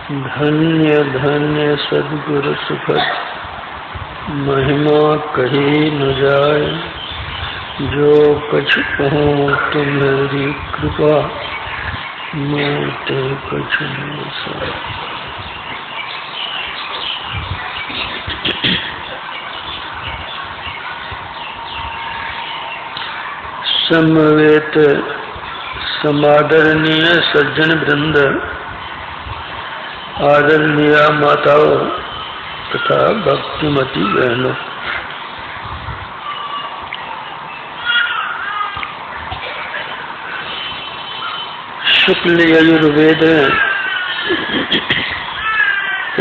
धन्य धन्य सद्गुरु सुखद, महिमा कही न जाए। जो कछु कहूँ तुम्हारी कृपा, मैं ते कछु न सहे। समवेत समादरणीय सज्जन वृंद, आदरणीय माताओं तथा भक्तिमती बहनों, शुक्ल यजुर्वेद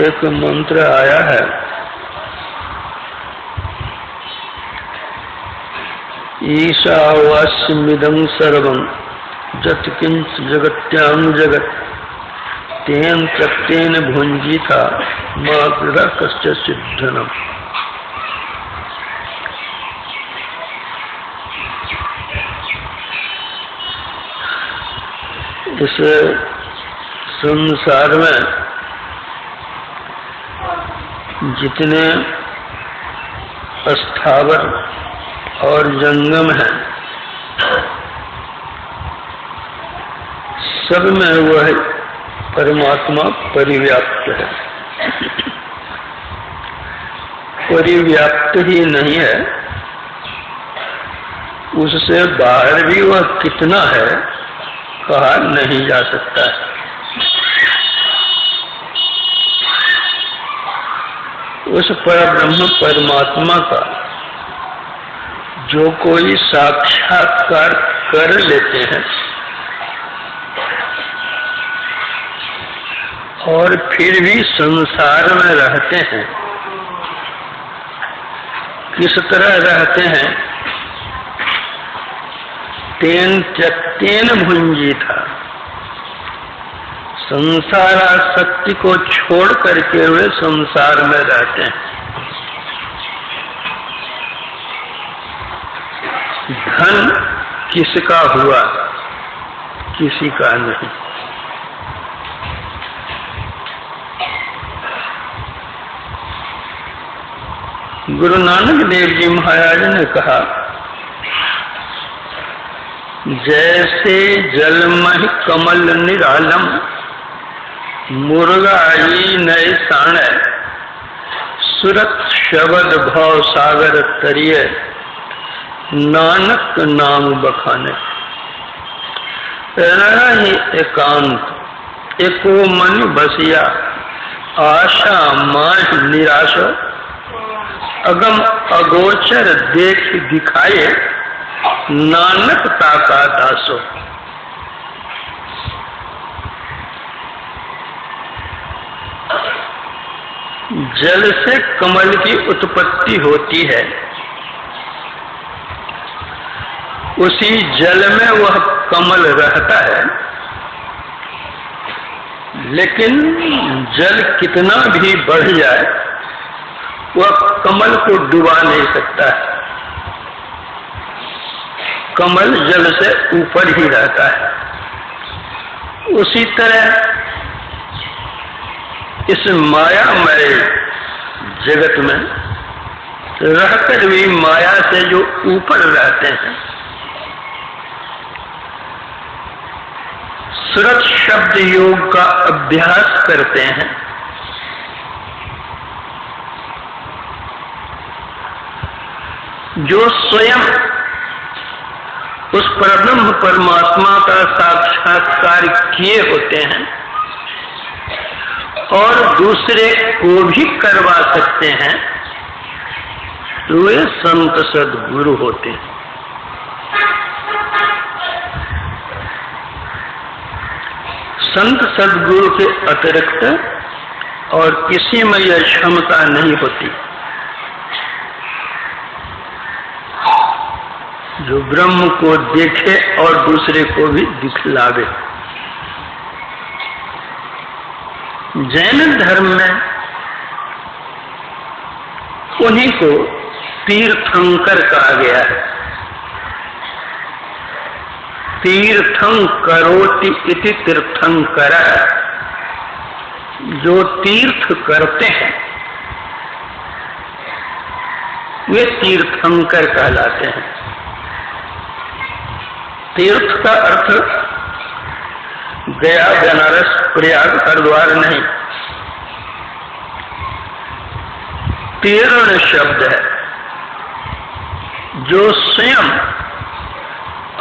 एक मंत्र आया है। ईशावास्यमिदं सर्वं यत्किंच जगत्यां जगत्, तेन त्यक्तेन भुंजीता मात्र कश्चित् धनम्। इस संसार में जितने स्थावर और जंगम है, सब में वह परमात्मा परिव्याप्त है। परिव्याप्त ही नहीं है, उससे बाहर भी वह कितना है कहा नहीं जा सकता है। उस परब्रह्म परमात्मा का जो कोई साक्षात्कार कर लेते हैं और फिर भी संसार में रहते हैं, किस तरह रहते हैं? तेन त्यक्तेन भुंजीता, संसारासक्ति को छोड़ करके वे संसार में रहते हैं। धन किसका हुआ? किसी का नहीं। गुरु नानक देव जी महाराज ने कहा, जैसे जलमहि कमल निरालम, मुर्गाई नए साण, सुरत शबद भव सागर तरिये, नानक नाम बखाने। रही एकांत एको मन बसिया, आशा माह निराश, अगम अगोचर देख दिखाए, नानक ताका दासो। जल से कमल की उत्पत्ति होती है, उसी जल में वह कमल रहता है, लेकिन जल कितना भी बढ़ जाए वह कमल को डुबा नहीं सकता है। कमल जल से ऊपर ही रहता है। उसी तरह इस मायामय जगत में रहकर भी माया से जो ऊपर रहते हैं, सुरत शब्द योग का अभ्यास करते हैं, जो स्वयं उस परब्रह्म परमात्मा का साक्षात्कार किए होते हैं और दूसरे को भी करवा सकते हैं, तो वे संत सद्गुरु होते हैं। संत सद्गुरु के अतिरिक्त और किसी में यह क्षमता नहीं होती जो ब्रह्म को देखे और दूसरे को भी दिखलावे। जैन धर्म में उन्हीं को तीर्थंकर कहा गया है। तीर्थं करोति इति तीर्थंकर, जो तीर्थ करते हैं वे तीर्थंकर कहलाते हैं। तीर्थ का अर्थ गया, बनारस, प्रयाग, हरिद्वार नहीं। तीर्ण शब्द है जो स्वयं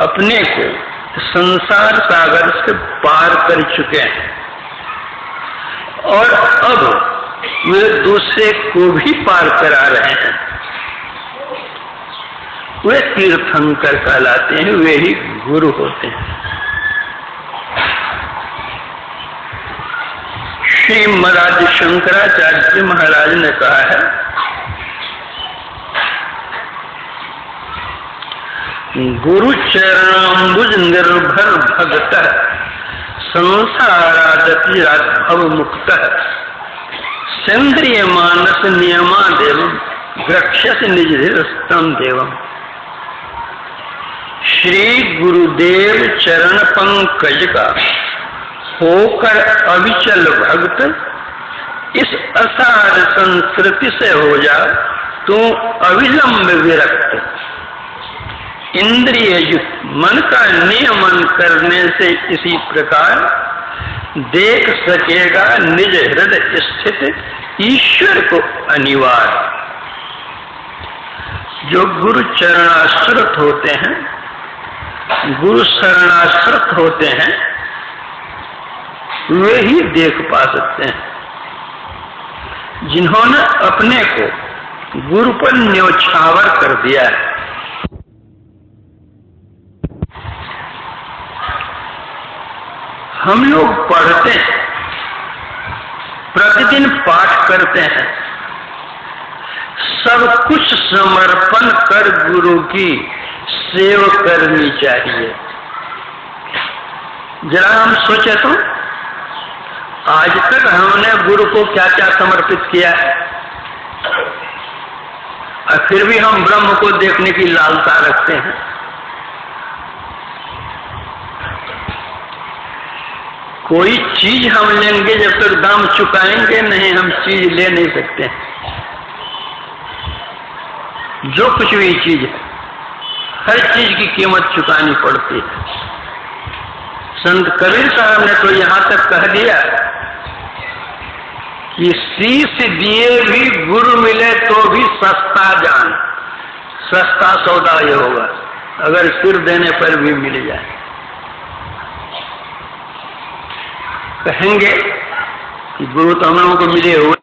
अपने को संसार सागर से पार कर चुके हैं और अब वे दूसरे को भी पार करा रहे हैं, वे तीर्थंकर कहलाते हैं, वे ही गुरु होते हैं। श्री महाराज शंकराचार्य जी महाराज ने कहा है, गुरु चरणाम्बुज निर्भर भगत संसारादतिराद्भव मुक्त सेन्द्रिय मानस नियमादेव रक्षस निजस्तम देवम। श्री गुरुदेव चरण पंकज का होकर अविचल भक्त, इस असार संस्कृति से हो जा तू अविलंब विरक्त। इंद्रिय युक्त मन का नियमन करने से इसी प्रकार देख सकेगा निज हृदय स्थित ईश्वर को अनिवार्य। जो गुरु चरणाश्रित होते हैं, गुरु शरणाश्रित होते हैं, वे ही देख पा सकते हैं। जिन्होंने अपने को गुरु पर न्योछावर कर दिया है, हम लोग पढ़ते हैं, प्रतिदिन पाठ करते हैं, सब कुछ समर्पण कर गुरु की सेवा करनी चाहिए। जरा हम सोचे तो आज तक हमने गुरु को क्या क्या समर्पित किया है, और फिर भी हम ब्रह्म को देखने की लालसा रखते हैं। कोई चीज हम लेंगे जब तक दाम चुकाएंगे नहीं, हम चीज ले नहीं सकते। जो कुछ भी चीज है, हर चीज की कीमत चुकानी पड़ती है। संत कबीर साहब ने तो यहां तक कह दिया कि शीश दिए भी गुरु मिले तो भी सस्ता जान, सस्ता सौदा ये होगा अगर सिर देने पर भी मिल जाए। कहेंगे कि गुरु तो हम लोगों को मिले हुए,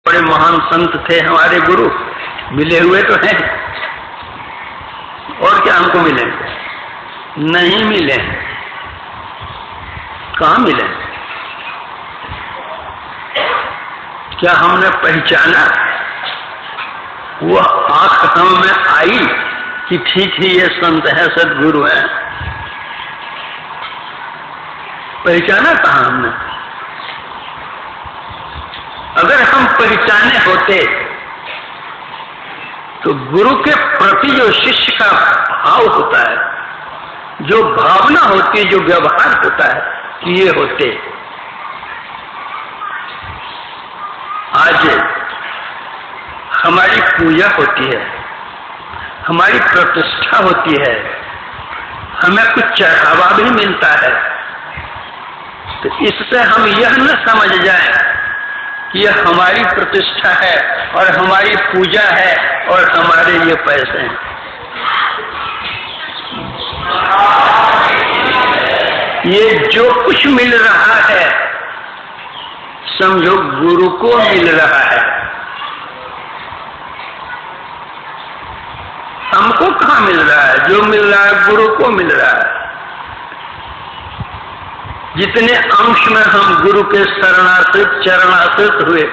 बड़े महान संत थे हमारे गुरु, मिले हुए तो हैं, और क्या हमको मिलेंगे? नहीं मिले। कहाँ मिले? क्या हमने पहचाना? वह आंख हम में आई कि ठीक ही ये संत है, सदगुरु है? पहचाना कहाँ हमने? अगर हम पहचाने होते तो गुरु के प्रति जो शिष्य का भाव होता है, जो भावना होती है, जो व्यवहार होता है, ये होते। आज हमारी पूजा होती है, हमारी प्रतिष्ठा होती है, हमें कुछ चढ़ावा भी मिलता है, तो इससे हम यह न समझ जाए कि यह हमारी प्रतिष्ठा है और हमारी पूजा है और हमारे ये पैसे हैं। ये जो कुछ मिल रहा है समझो गुरु को मिल रहा है, हमको कहाँ मिल रहा है? जो मिल रहा है गुरु को मिल रहा है। जितने अंश में हम गुरु के शरणाश्रित चरणाश्रित हुए,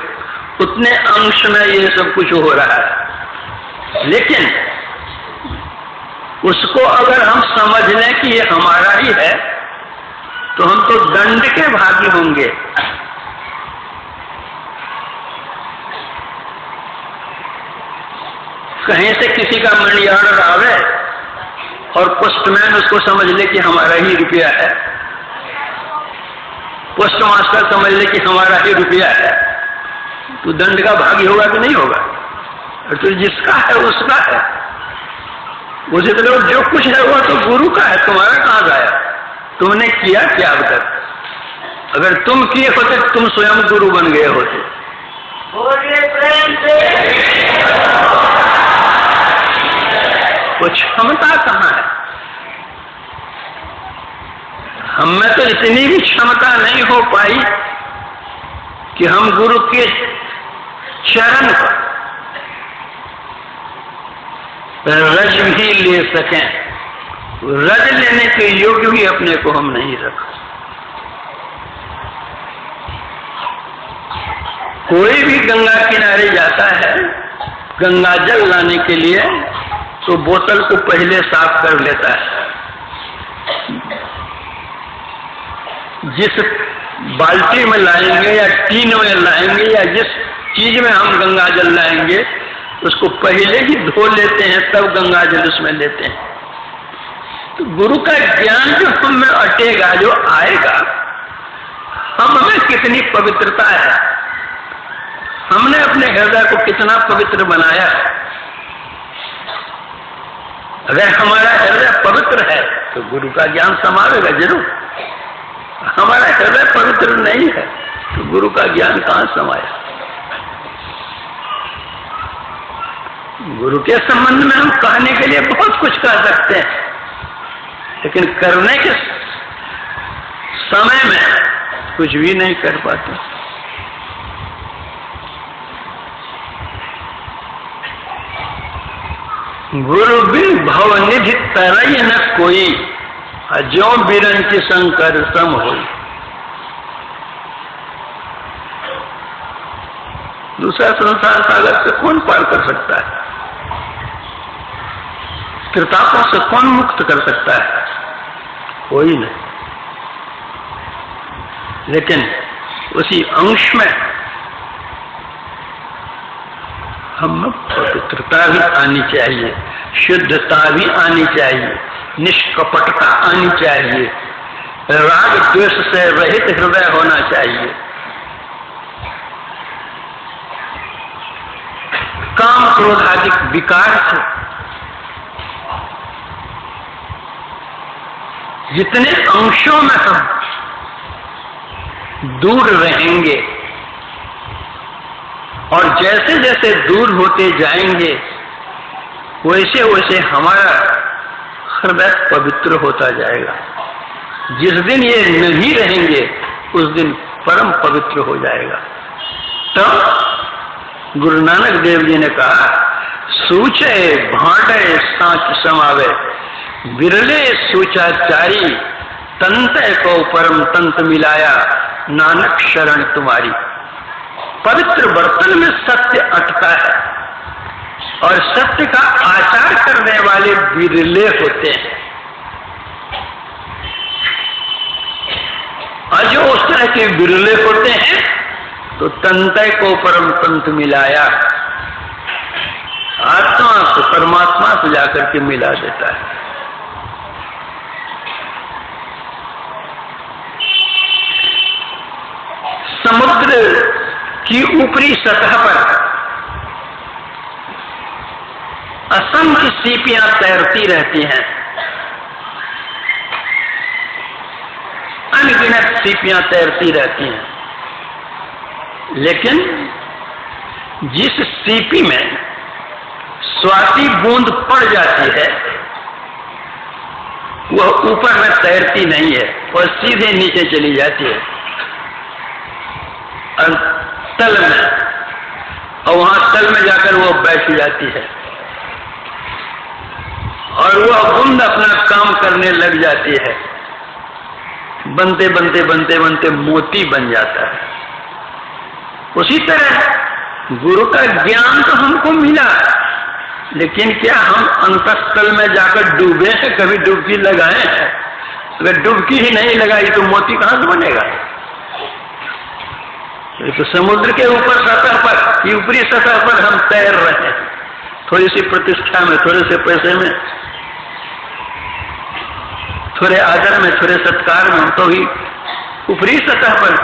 उतने अंश में ये सब कुछ हो रहा है। लेकिन उसको अगर हम समझ लें कि ये हमारा ही है, तो हम तो दंड के भागी होंगे। कहीं से किसी का मनी ऑर्डर आवे और पोस्टमैन उसको समझ ले कि हमारा ही रुपया है, पोस्ट मास्टर समझ ले कि हमारा ही रुपया है, तो दंड का भागी होगा कि नहीं होगा? तो जिसका है उसका है, उसे तो जो कुछ है वो तो गुरु का है, तुम्हारा कहाँ गया? तुमने किया क्या अब तक? अगर तुम किए होते तुम स्वयं गुरु बन गए होते। वो क्षमता कहाँ है? हमें तो इतनी भी क्षमता नहीं हो पाई कि हम गुरु के चरण पर रज भी ले सकें। रज लेने के योग्य भी अपने को हम नहीं रख। कोई भी गंगा किनारे जाता है गंगा जल लाने के लिए तो बोतल को पहले साफ कर लेता है। जिस बाल्टी में लाएंगे या टीन में लाएंगे या जिस चीज में हम गंगा जल लाएंगे उसको पहले ही धो लेते हैं, तब गंगा जल उसमें लेते हैं। तो गुरु का ज्ञान जो हम में अटेगा, जो आएगा, हम में कितनी पवित्रता है, हमने अपने हृदय को कितना पवित्र बनाया। अगर हमारा हृदय पवित्र है तो गुरु का ज्ञान समावेगा जरूर। हमारा हृदय पवित्र नहीं है तो गुरु का ज्ञान कहां समाया? गुरु के संबंध में हम कहने के लिए बहुत कुछ कह सकते हैं, लेकिन करने के समय में कुछ भी नहीं कर पाते। गुरु बिन भवनिधि तरई न कोई, ज्यों बिरंच शंकर सम होई। दूसरा संसार सागर से कौन पार कर सकता है? त्रितापों से कौन मुक्त कर सकता है? कोई नहीं। लेकिन उसी अंश में हम पवित्रता भी आनी चाहिए, शुद्धता भी आनी चाहिए, निष्कपटता आनी चाहिए, राग द्वेष से रहित हृदय होना चाहिए, काम क्रोध आदि विकार से जितने अंशों में हम दूर रहेंगे और जैसे जैसे दूर होते जाएंगे वैसे वैसे हमारा हृदय पवित्र होता जाएगा। जिस दिन ये नहीं रहेंगे उस दिन परम पवित्र हो जाएगा। तो गुरु नानक देव जी ने कहा, सूचे भांटे साच समावे, बिरले सूचाचारी, तंत को परम तंत मिलाया, नानक शरण तुम्हारी। पवित्र बर्तन में सत्य अटका है और सत्य का आचार करने वाले बिरले होते हैं। और जो उस तरह के बिरले होते हैं तो तंतय को परम तंत मिलाया, आत्मा को परमात्मा से जाकर के मिला देता है। समुद्र की ऊपरी सतह पर असंख्य सीपियां तैरती रहती हैं, अनगिनत सीपियां तैरती रहती हैं, लेकिन जिस सीपी में स्वाति बूंद पड़ जाती है वह ऊपर में तैरती नहीं है, वह सीधे नीचे चली जाती है और तल में, और वहां तल में जाकर वो बैठ जाती है और वह बूंद अपना काम करने लग जाती है। बनते बनते बनते बनते मोती बन जाता है। उसी तरह गुरु का ज्ञान तो हमको मिला, लेकिन क्या हम अंतस्थल में जाकर डूबे हैं? कभी डुबकी लगाए हैं? अगर डुबकी ही नहीं लगाई तो मोती कहां से बनेगा? तो समुद्र के ऊपर सतह पर, ऊपरी सतह पर हम तैर रहे हैं, थोड़ी सी प्रतिष्ठा में, थोड़े से पैसे में, थोड़े आदर में, थोड़े सत्कार में, हम तो ही ऊपरी सतह पर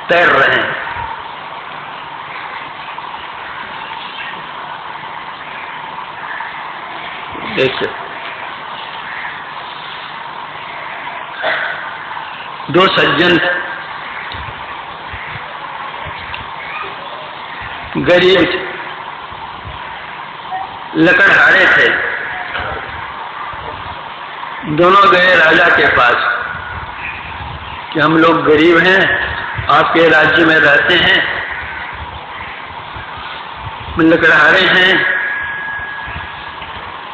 तैर रहे हैं। एक दो सज्जन गरीब लकड़हारे थे, दोनों गए राजा के पास कि हम लोग गरीब हैं, आपके राज्य में रहते हैं, लकड़हारे हैं,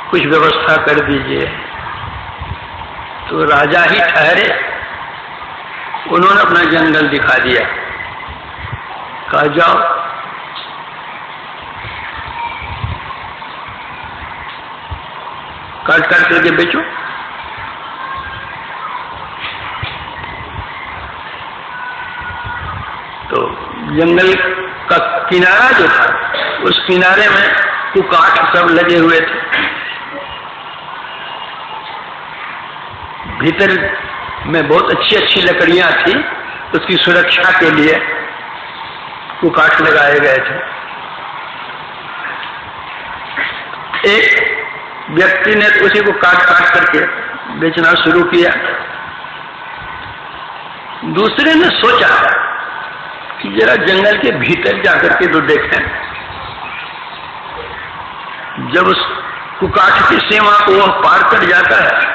कुछ व्यवस्था कर दीजिए। तो राजा ही ठहरे, उन्होंने अपना जंगल दिखा दिया, कहा जाओ काट काट करके बेचो। तो जंगल का किनारा जो था, उस किनारे में कुकाठ सब लगे हुए थे, भीतर में बहुत अच्छी अच्छी लकड़ियां थी, उसकी सुरक्षा के लिए कुकाठ लगाए गए थे। एक व्यक्ति ने उसी को काट काट करके बेचना शुरू किया। दूसरे ने सोचा कि जरा जंगल के भीतर जाकर के तो देखें। जब उस कुकाठ की सीमा को वह पार कर जाता है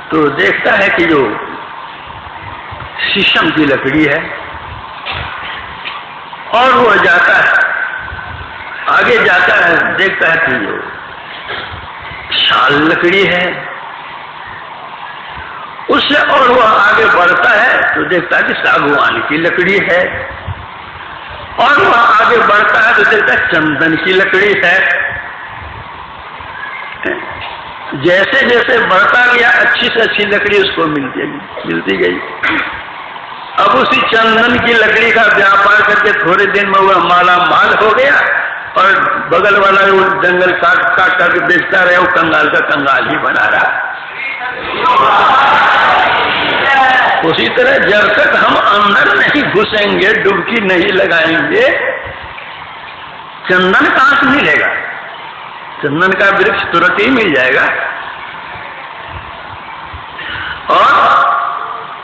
तो देखता है कि जो शीशम की लकड़ी है, और वह जाता है, आगे जाता है, देखता है कि जो शाल लकड़ी है, उससे और वह आगे बढ़ता है तो देखता है कि सागवान की लकड़ी है, और वह आगे बढ़ता है तो देखता है चंदन की लकड़ी है। जैसे जैसे बढ़ता गया अच्छी से अच्छी लकड़ी उसको मिलती गई। अब उसी चंदन की लकड़ी का व्यापार करके थोड़े दिन में वह माला माल हो गया, और बगल वाला वो जंगल काट काट करके बेचता रहे, वो कंगाल का कंगाल ही बना रहा। उसी तरह जब तक हम अंदर नहीं घुसेंगे, डुबकी नहीं लगाएंगे, चंदन कहां से मिलेगा? चंदन का वृक्ष तुरंत ही मिल जाएगा। और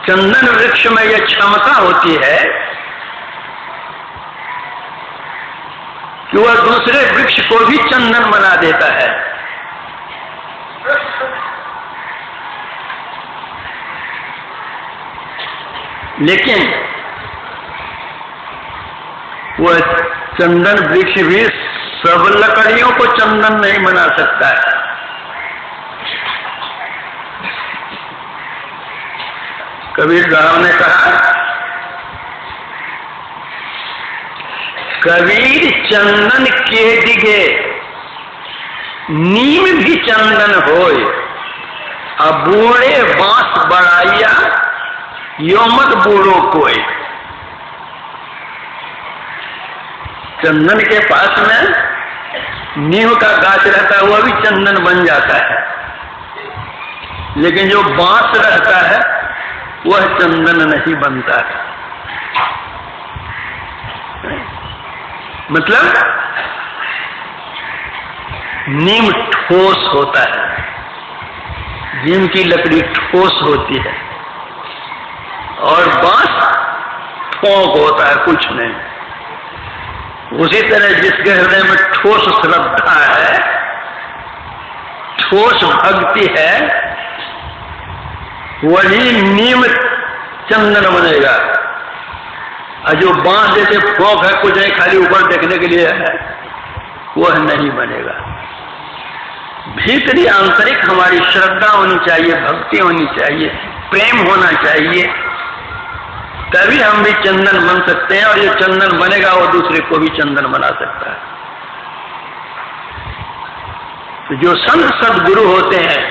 चंदन वृक्ष में यह क्षमता होती है कि वह दूसरे वृक्ष को भी चंदन बना देता है। लेकिन वह चंदन वृक्ष भी सब लकड़ियों को चंदन नहीं बना सकता है। कबीर साहब ने कहा, कबीर चंदन के दिगे नीम भी चंदन होय, अब बूढ़े बांस बढ़ाइया यो मत बूढ़ो कोई। चंदन के पास में नीम का गाछ रहता है, वह भी चंदन बन जाता है, लेकिन जो बांस रहता है वह चंदन नहीं बनता है। मतलब नीम ठोस होता है, नीम की लकड़ी ठोस होती है, और बांस ठोक होता है, कुछ नहीं। उसी तरह जिसके हृदय में ठोस श्रद्धा है, ठोस भक्ति है, वही नीम चंदन बनेगा। और जो बांस जैसे फोक है, कुछ नहीं, खाली ऊपर देखने के लिए है, वह नहीं बनेगा। भीतरी आंतरिक हमारी श्रद्धा होनी चाहिए, भक्ति होनी चाहिए, प्रेम होना चाहिए, तभी हम भी चंदन बन सकते हैं। और ये चंदन बनेगा, वो दूसरे को भी चंदन बना सकता है। तो जो संत सद्गुरु होते हैं,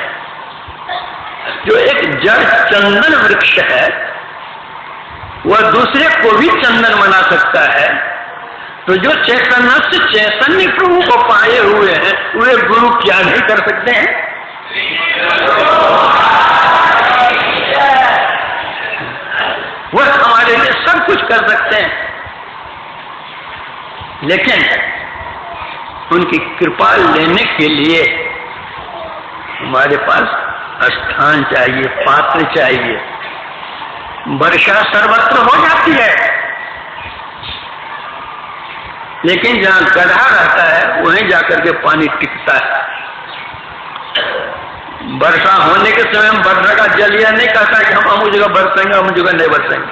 जो एक जड़ चंदन वृक्ष है, वह दूसरे को भी चंदन बना सकता है। तो जो चैतन्य से चैतन्य प्रभु को पाए हुए हैं, वे गुरु क्या नहीं कर सकते हैं? सब कुछ कर सकते हैं, लेकिन उनकी कृपा लेने के लिए हमारे पास स्थान चाहिए, पात्र चाहिए। वर्षा सर्वत्र हो जाती है, लेकिन जहां गड्ढा रहता है वहीं जाकर के पानी टिकता है। वर्षा होने के समय हम वर्षा का जल यह नहीं कहता कि हम अमुक जगह बरसेंगे, अमुक जगह नहीं बरसेंगे।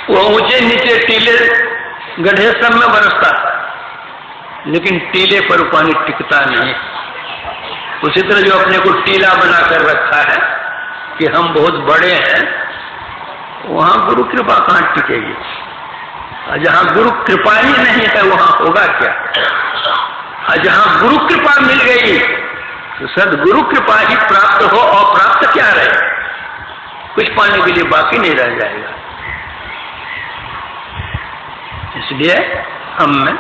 वो ऊंचे नीचे टीले गड्ढे सब में बरसता, लेकिन टीले पर पानी टिकता नहीं। उसी तरह जो अपने को टीला बनाकर रखा है कि हम बहुत बड़े हैं, वहां गुरु कृपा कहां टिकेगी? और जहां गुरु कृपा ही नहीं है वहां होगा क्या? और जहां गुरु कृपा मिल गई तो सदगुरु कृपा ही प्राप्त हो, और प्राप्त क्या रहे? कुछ पाने के लिए बाकी नहीं रह जाएगा। इसलिए हमें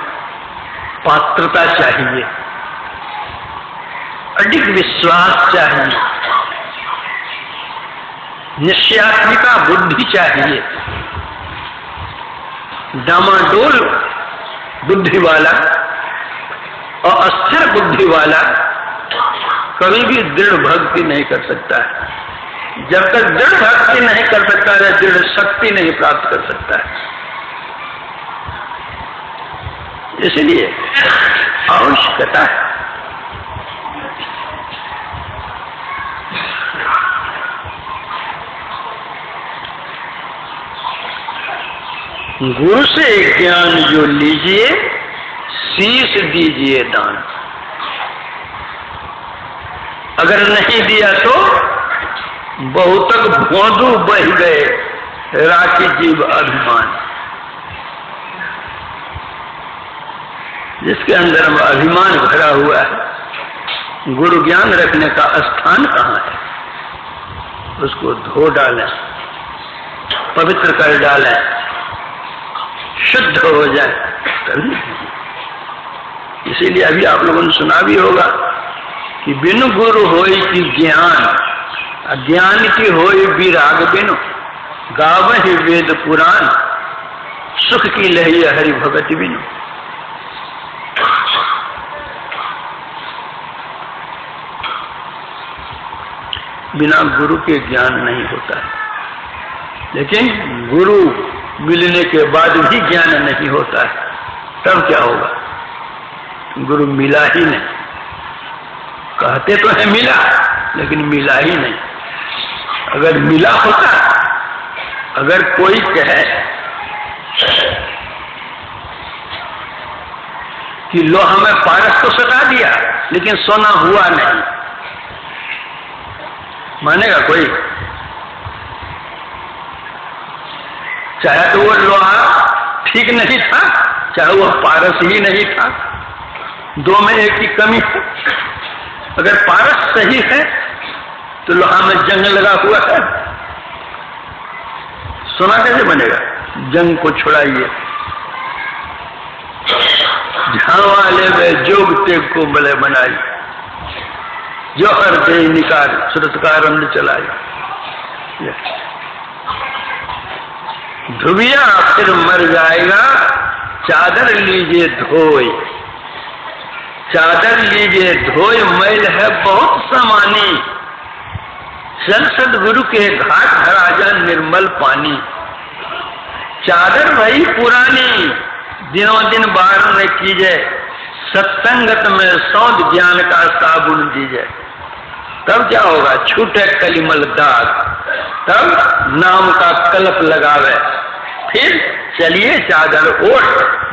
पात्रता चाहिए, अधिक विश्वास चाहिए, निश्चयात्मिका बुद्धि चाहिए। डामाडोल बुद्धि वाला और अस्थिर बुद्धि वाला कभी भी दृढ़ भक्ति नहीं कर सकता है। जब तक दृढ़ भक्ति नहीं कर सकता है, दृढ़ शक्ति नहीं प्राप्त कर सकता है। इसलिए आवश्यकता है गुरु से ज्ञान जो लीजिए, शीश दीजिए दान। अगर नहीं दिया तो बहुतक भोंदू बह गए, राखी जीव अभिमान। जिसके अंदर अभिमान भरा हुआ है, गुरु ज्ञान रखने का स्थान कहाँ है? उसको धो डालें, पवित्र कर डालें, शुद्ध हो जाए तभी। इसीलिए अभी आप लोगों ने सुना भी होगा कि बिनु गुरु होई की ज्ञान, अज्ञान की होई विराग बिनु, गावहि वेद पुराण, सुख की लही हरि भगति बिनु। बिना गुरु के ज्ञान नहीं होता है, लेकिन गुरु मिलने के बाद भी ज्ञान नहीं होता है। तब क्या होगा? गुरु मिला ही नहीं। कहते तो है मिला, लेकिन मिला ही नहीं। अगर मिला होता, अगर कोई कहे कि लोहा में पारस तो सटा दिया लेकिन सोना हुआ नहीं, मानेगा कोई? चाहे तो वो लोहा ठीक नहीं था, चाहे वो पारस ही नहीं था, दो में एक की कमी है। अगर पारस सही है तो लोहा में जंग लगा हुआ है, सोना कैसे बनेगा? जंग को छुड़ाइए। झावाले में जोग तेग को बले बनाई, जोहर दे निकाल सुरतकार अंध चलाई। ध्रुविया फिर मर जाएगा, चादर लीजिए धोए, चादर लीजिए धोए, मैल है बहुत समानी, चल सदगुरु के घाट भरा जा निर्मल पानी। चादर भई पुरानी, दिनों दिन बार न कीजिए, सत्संगत में सौंद ज्ञान का साबुन दीजिए। तब क्या होगा? छूटे कलिमल दाग, तब नाम का कलप लगावे। फिर चलिए चादर ओढ़,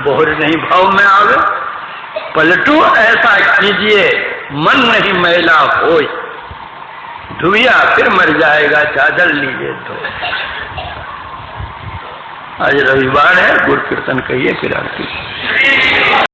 बोहर नहीं भाव में आवे। पलटू ऐसा कीजिए, मन नहीं मैला होय, धुइया फिर मर जाएगा, चादर लीजिए धो। आज रविवार है, गुरु कीर्तन कहिए फिर आरती।